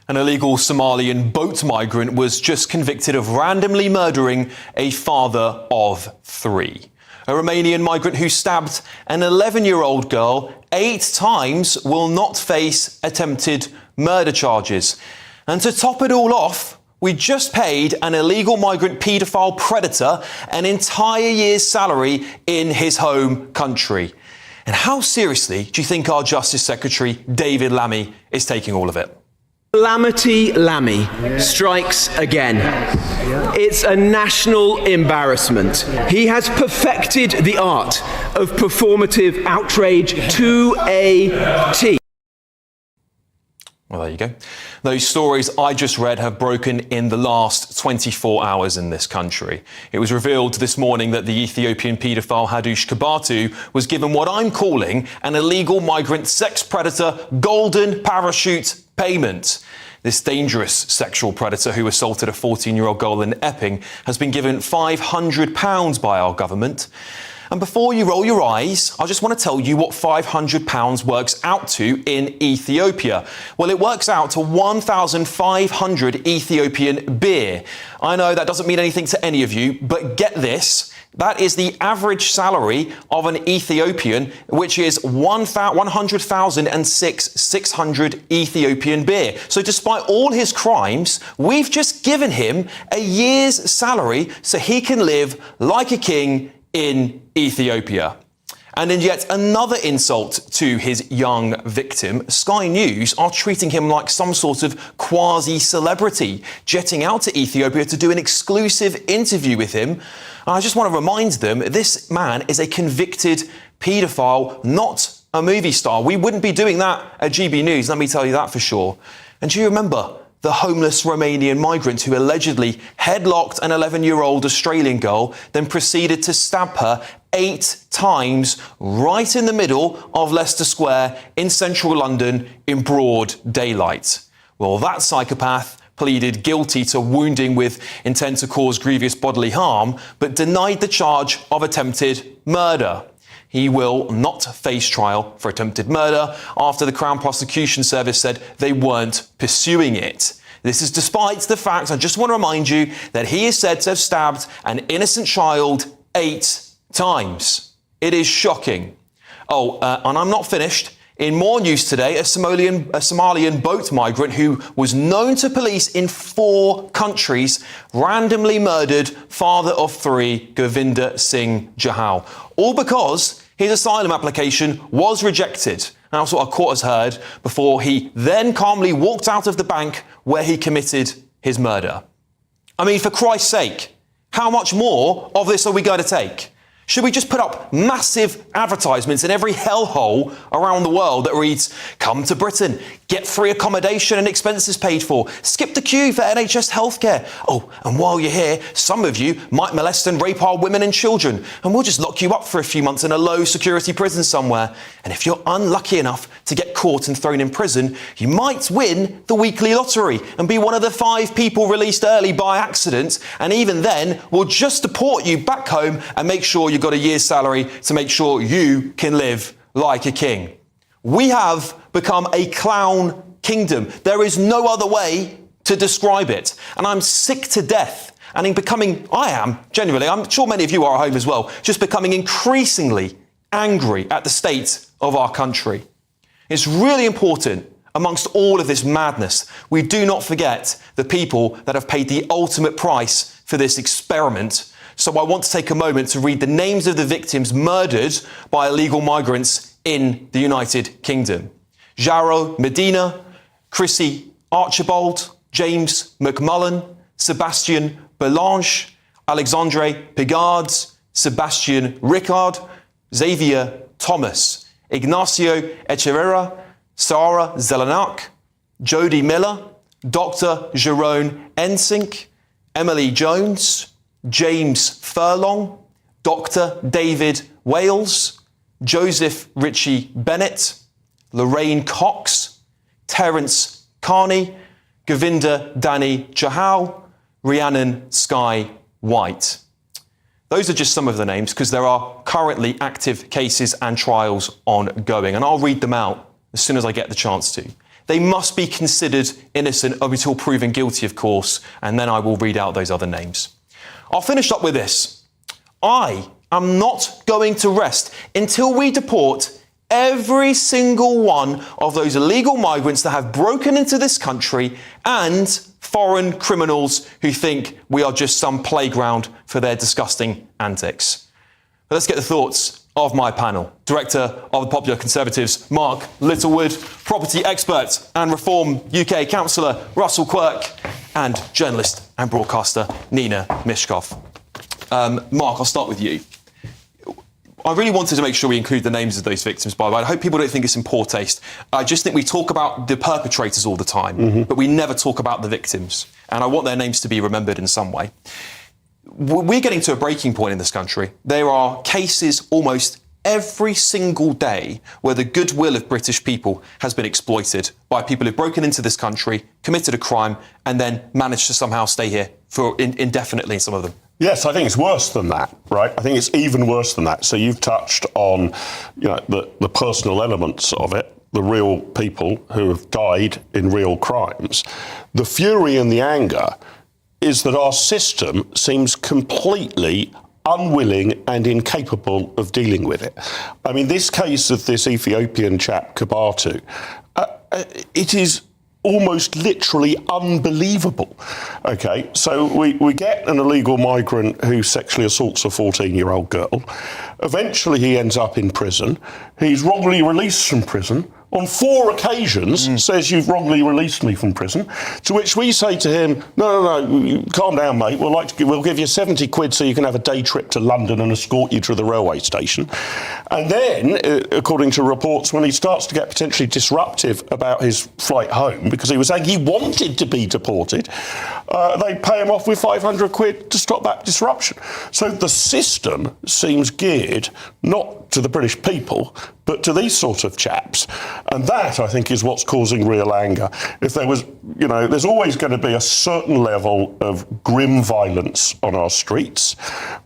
An illegal Somalian boat migrant was just convicted of randomly murdering a father of three. A Romanian migrant who stabbed an 11-year-old girl 8 times will not face attempted murder charges. And to top it all off, we just paid an illegal migrant paedophile predator an entire year's salary in his home country. And how seriously do you think our Justice Secretary, David Lammy, is taking all of it? Calamity Lammy strikes again. It's a national embarrassment. He has perfected the art of performative outrage to a T. Well, there you go. Those stories I just read have broken in the last 24 hours in this country. It was revealed this morning that the Ethiopian paedophile Hadush Kabatu was given what I'm calling an illegal migrant sex predator golden parachute payment. This dangerous sexual predator who assaulted a 14-year-old girl in Epping has been given £500 by our government. And before you roll your eyes, I just want to tell you what £500 works out to in Ethiopia. Well, it works out to 1,500 Ethiopian birr. I know that doesn't mean anything to any of you, but get this. That is the average salary of an Ethiopian, which is 100,600 Ethiopian birr. So despite all his crimes, we've just given him a year's salary so he can live like a king in Ethiopia. And in yet another insult to his young victim, Sky News are treating him like some sort of quasi-celebrity, jetting out to Ethiopia to do an exclusive interview with him. And I just want to remind them, this man is a convicted paedophile, not a movie star. We wouldn't be doing that at GB News, let me tell you that for sure. And do you remember the homeless Romanian migrant who allegedly headlocked an 11-year-old Australian girl, then proceeded to stab her 8 times right in the middle of Leicester Square in central London in broad daylight? Well, that psychopath pleaded guilty to wounding with intent to cause grievous bodily harm, but denied the charge of attempted murder. He will not face trial for attempted murder after the Crown Prosecution Service said they weren't pursuing it. This is despite the fact, I just want to remind you, that he is said to have stabbed an innocent child 8 times. It is shocking. And I'm not finished. In more news today, a Somalian boat migrant who was known to police in 4 countries randomly murdered father of 3, Govinda Singh Jahal, all because his asylum application was rejected. And that's what our court has heard, before he then calmly walked out of the bank where he committed his murder. I mean, for Christ's sake, how much more of this are we going to take? Should we just put up massive advertisements in every hellhole around the world that reads, "Come to Britain, get free accommodation and expenses paid for, skip the queue for NHS healthcare. Oh, and while you're here, some of you might molest and rape our women and children, and we'll just lock you up for a few months in a low-security prison somewhere. And if you're unlucky enough to get caught and thrown in prison, you might win the weekly lottery and be one of the 5 people released early by accident, and even then, we'll just deport you back home and make sure you've got a year's salary to make sure you can live like a king." We have become a clown kingdom. There is no other way to describe it. And I'm sick to death. And I am, genuinely, I'm sure many of you are at home as well, just becoming increasingly angry at the state of our country. It's really important, amongst all of this madness, we do not forget the people that have paid the ultimate price for this experiment. So I want to take a moment to read the names of the victims murdered by illegal migrants in the United Kingdom. Jaro Medina, Chrissy Archibald, James McMullen, Sebastian Belange, Alexandre Pigard, Sebastian Ricard, Xavier Thomas, Ignacio Echeverria, Sarah Zelenak, Jodie Miller, Dr. Jerome Ensink, Emily Jones, James Furlong, Dr. David Wales, Joseph Ritchie Bennett, Lorraine Cox, Terence Carney, Govinda Dani Jahal, Rhiannon Sky White. Those are just some of the names because there are currently active cases and trials ongoing, and I'll read them out as soon as I get the chance to. They must be considered innocent until proven guilty, of course, and then I will read out those other names. I'll finish up with this. I am not going to rest until we deport every single one of those illegal migrants that have broken into this country and foreign criminals who think we are just some playground for their disgusting antics. But let's get the thoughts of my panel. Director of the Popular Conservatives, Mark Littlewood, property expert and Reform UK councillor, Russell Quirk, and journalist and broadcaster, Nina Mishkov. Mark, I'll start with you. I really wanted to make sure we include the names of those victims, by the way. I hope people don't think it's in poor taste. I just think we talk about the perpetrators all the time, but we never talk about the victims. And I want their names to be remembered in some way. We're getting to a breaking point in this country. There are cases almost every single day where the goodwill of British people has been exploited by people who've broken into this country, committed a crime, and then managed to somehow stay here for indefinitely in some of them. Yes, I think it's worse than that, right? I think it's even worse than that. So you've touched on, the personal elements of it, the real people who have died in real crimes. The fury and the anger is that our system seems completely unwilling and incapable of dealing with it. I mean, this case of this Ethiopian chap, Kabatu, it is almost literally unbelievable. Okay, so we get an illegal migrant who sexually assaults a 14-year-old girl. Eventually he ends up in prison. He's wrongly released from prison. On 4 occasions says, you've wrongly released me from prison, to which we say to him, no, calm down, mate, we'll give you 70 quid so you can have a day trip to London and escort you to the railway station. And then, according to reports, when he starts to get potentially disruptive about his flight home, because he was saying he wanted to be deported, they pay him off with 500 quid to stop that disruption. So the system seems geared not to the British people, but to these sort of chaps. And that, I think, is what's causing real anger. If there was, there's always going to be a certain level of grim violence on our streets,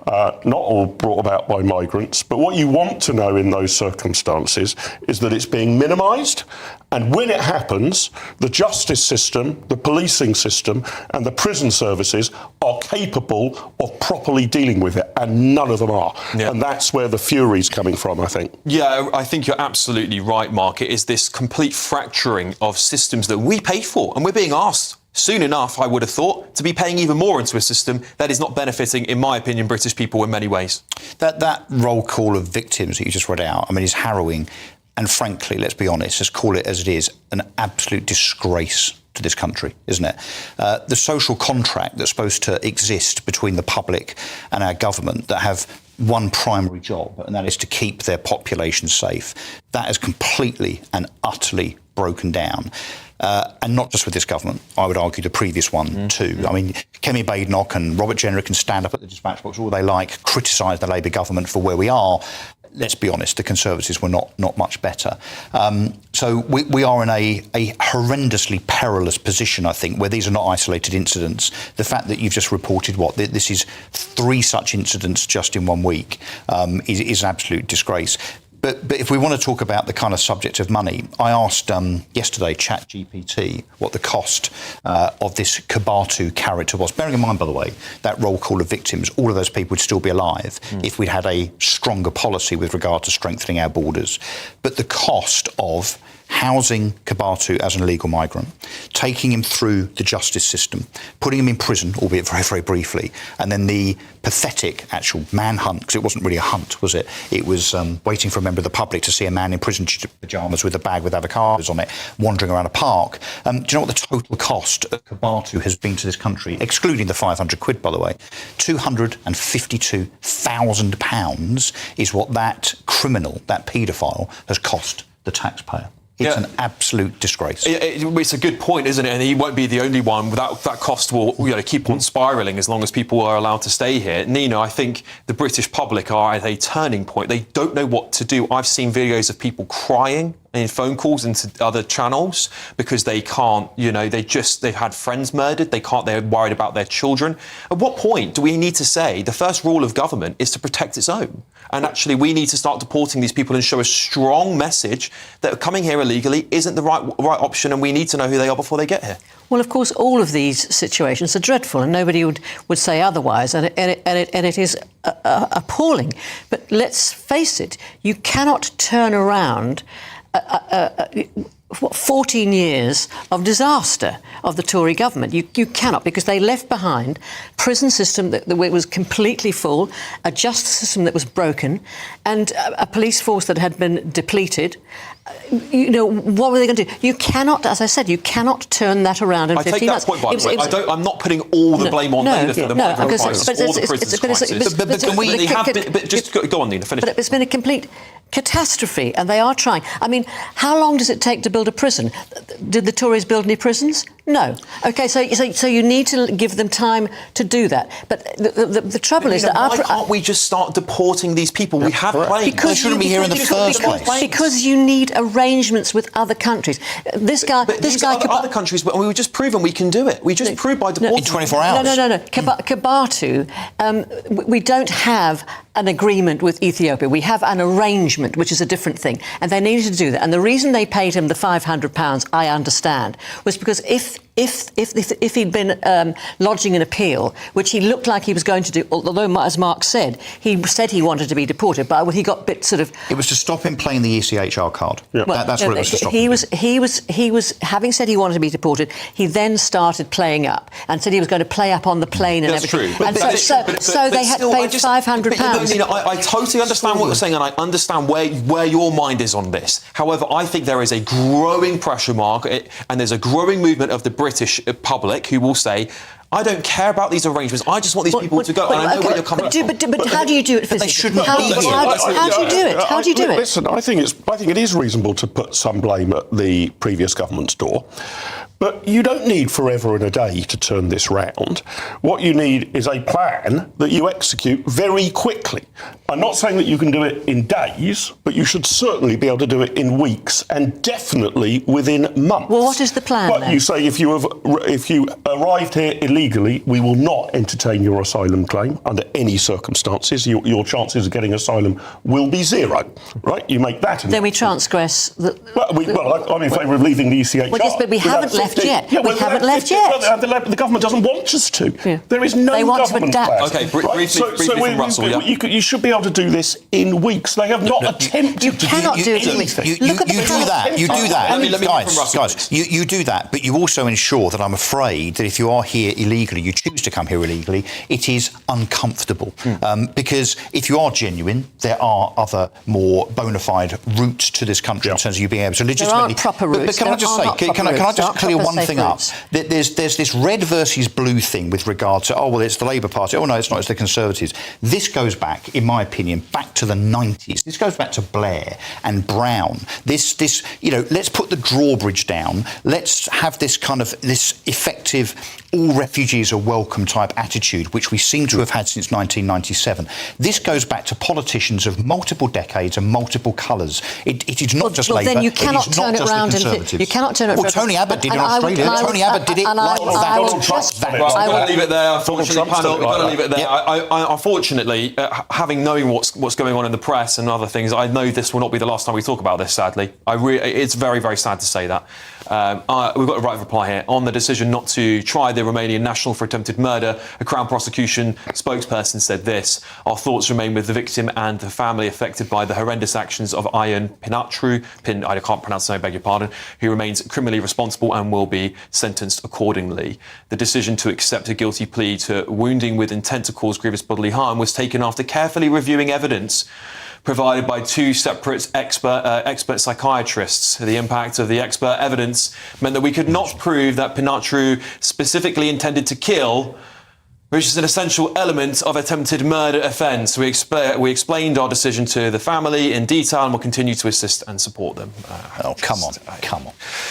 not all brought about by migrants. But what you want to know in those circumstances is that it's being minimised. And when it happens, the justice system, the policing system, and the prison services are capable of properly dealing with it, and none of them are. Yeah. And that's where the fury's coming from, I think. Yeah, I think you're absolutely right, Mark. It is this complete fracturing of systems that we pay for, and we're being asked soon enough, I would have thought, to be paying even more into a system that is not benefiting, in my opinion, British people in many ways. That roll call of victims that you just read out, is harrowing. And frankly, let's be honest, just call it as it is, an absolute disgrace to this country, isn't it? The social contract that's supposed to exist between the public and our government that have one primary job, and that is to keep their population safe, that is completely and utterly broken down. And not just with this government, I would argue the previous one too. Kemi Badenoch and Robert Jenrick can stand up at the dispatch box all they like, criticise the Labour government for where we are. Let's be honest, the Conservatives were not much better. So we are in a horrendously perilous position, I think, where these are not isolated incidents. The fact that you've just reported, this is 3 such incidents just in 1 week, is an absolute disgrace. But if we want to talk about the kind of subject of money, I asked yesterday ChatGPT what the cost of this Kabatu character was. Bearing in mind, by the way, that roll call of victims, all of those people would still be alive if we'd had a stronger policy with regard to strengthening our borders. But the cost of housing Kabatu as an illegal migrant, taking him through the justice system, putting him in prison, albeit very, very briefly, and then the pathetic actual manhunt, because it wasn't really a hunt, was it? It was waiting for a member of the public to see a man in prison pyjamas with a bag with avocados on it, wandering around a park. Do you know what the total cost of Kabatu has been to this country, excluding the 500 quid, by the way? £252,000 is what that criminal, that paedophile, has cost the taxpayer. It's an absolute disgrace. It's a good point, isn't it? And he won't be the only one. That cost will keep on spiralling as long as people are allowed to stay here. Nina, I think the British public are at a turning point. They don't know what to do. I've seen videos of people crying in phone calls into other channels because they can't, they've had friends murdered, they're worried about their children. At what point do we need to say the first rule of government is to protect its own? And actually we need to start deporting these people and show a strong message that coming here illegally isn't the right option, and we need to know who they are before they get here. Well, of course, all of these situations are dreadful, and nobody would say otherwise, and it is appalling. But let's face it, you cannot turn around 14 years of disaster of the Tory government. You cannot, because they left behind a prison system that was completely full, a justice system that was broken, and a police force that had been depleted. What were they going to do? You cannot, as I said, you cannot turn that around in 15 months. I take that point, by the way. I'm not putting all the blame on Labour for the migrant crisis or the prisons crisis. Go on, Nina, finish. But it's been a complete catastrophe, and they are trying. I mean, how long does it take to build a prison? Did the Tories build any prisons? No. OK, so you need to give them time to do that. But the trouble is that why can't we just start deporting these people? We have planes. Because they shouldn't be here in the first place. Because you need arrangements with other countries. Other countries, we were just proven we can do it. We just proved by deporting in 24 hours. No. Kabatu, we don't have an agreement with Ethiopia. We have an arrangement, which is a different thing. And they needed to do that. And the reason they paid him the £500, I understand, was because if he'd been lodging an appeal, which he looked like he was going to do, although, as Mark said he wanted to be deported, but he got a bit sort of... It was to stop him playing the ECHR card. Yeah. That's what it was to stop him. He was, having said he wanted to be deported, he then started playing up and said he was going to play up on the plane and everything. True. And so they had to pay £500. I totally understand what you're saying, and I understand where your mind is on this. However, I think there is a growing pressure mark, and there's a growing movement of the British public who will say, I don't care about these arrangements. I just want these people to go. And I know where you're coming from. But how do you do it physically? They shouldn't how be here. do you do it? How do you do it? Listen, I think it is reasonable to put some blame at the previous government's door. But you don't need forever and a day to turn this round. What you need is a plan that you execute very quickly. I'm not saying that you can do it in days, but you should certainly be able to do it in weeks, and definitely within months. Well, what is the plan, But then? you say if you arrived here illegally, we will not entertain your asylum claim under any circumstances. Your chances of getting asylum will be zero, right? You make that. Then we transgress I'm in favour of leaving the ECHR. Well, yes, but we haven't left yet. We haven't left yet. The government doesn't want us to. Yeah. There is no They want to government adapt. plan. OK, briefly from Russell, yeah. You should be able to do this in weeks. They have not attempted You cannot do it in weeks. You do that. Let me Guys, you do that, but you also ensure that I'm afraid that if you are here illegally, you choose to come here illegally, it is uncomfortable. Because if you are genuine, there are other more bona fide routes to this country in terms of you being able to legitimately... There aren't proper routes. But can I just say, can I just clear one thing up? There's this red versus blue thing with regard to, it's the Labour Party. Oh, no, it's not, it's the Conservatives. This goes back, in my opinion, back to the 90s. This goes back to Blair and Brown. Let's put the drawbridge down. Let's have this effective all refugees are welcome type attitude, which we seem to have had since 1997. This goes back to politicians of multiple decades and multiple colours. It is not just Labour. Then you cannot it is turn not it just around. the Conservatives. You cannot turn it around. Well, Tony Abbott did in Australia. Tony Abbott did it like that. Well, I've got to leave it there, unfortunately, panel. I've got to leave it there. Unfortunately, having knowing what's going on in the press and other things, I know this will not be the last time we talk about this, sadly. It's very, very sad to say that. We've got a right of reply here. On the decision not to try the Romanian national for attempted murder, a Crown prosecution spokesperson said this: our thoughts remain with the victim and the family affected by the horrendous actions of Ion Pinatru, I can't pronounce the name, beg your pardon, who remains criminally responsible and will be sentenced accordingly. The decision to accept a guilty plea to wounding with intent to cause grievous bodily harm was taken after carefully reviewing evidence provided by two separate expert psychiatrists. The impact of the expert evidence meant that we could not prove that Pinatru specifically intended to kill, which is an essential element of attempted murder offence. We explained our decision to the family in detail and will continue to assist and support them. Come on.